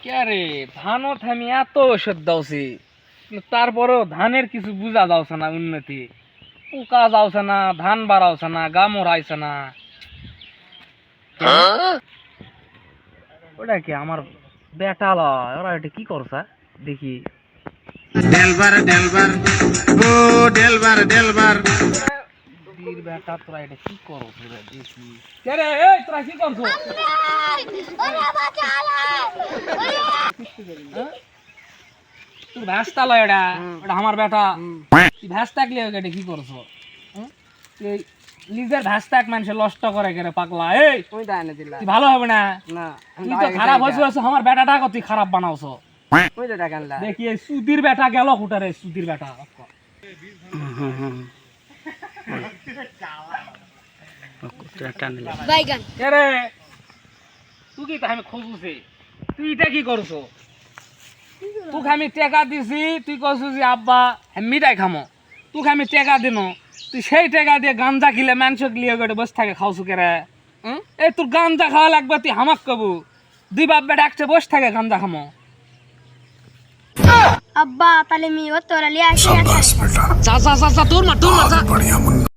কে রে ধানও থামি এত ওষুধ দাওছি তারপরেও ধানের কিছু বুঝা যাচ্ছে না উন্নতি পোকা যাচ্ছে না ধান বাড়াচ্ছে না গা মরাইছে না ওটা কি আমার বেটা লয় ওরা এটা কি করছে দেখি ডেলবার ডেলবার ও ডেলবার ডেলবার বীর বেটা তোরা এটা কি করো তোরা দেখি কে রে এই তোরা কি করছো তুই ভ্যাসটা লয় এটা ওটা আমার বেটা তুই ভ্যাস থাকলে এটা কি করছো তুই নিজের ভ্যাস থাক মানুষের নষ্ট করে কেন পাগলা এই ওই দানে দিলা তুই ভালো হবে না না তুই তো খারাপ হয়েছে আমার বেটাটাকে তুই খারাপ বানাওছো ওই তো দেখানলা দেখি এই সুধীর বেটা গেল কুটারে সুধীর বেটা কে রে তুই কি আমি খুঁজুছি তুই এটা কি করছো তোকে আমি টেকা দিছি তুই কইছিস যে আব্বা আমি মিঠাই খামো তোকে আমি টেকা দিন তুই সেই টেকা দিয়ে গাঞ্জা খিলে মাংস গিয়ে গেটে বসে থাকে খাওছু কে রে এই তোর গাঞ্জা খাওয়া লাগবে তুই হামাক কবু দুই বাপ বেটা একটে বসে থাকে গাঞ্জা খামো अब्बा ताले मी वो तोरा लिया যা যা যা তোর মা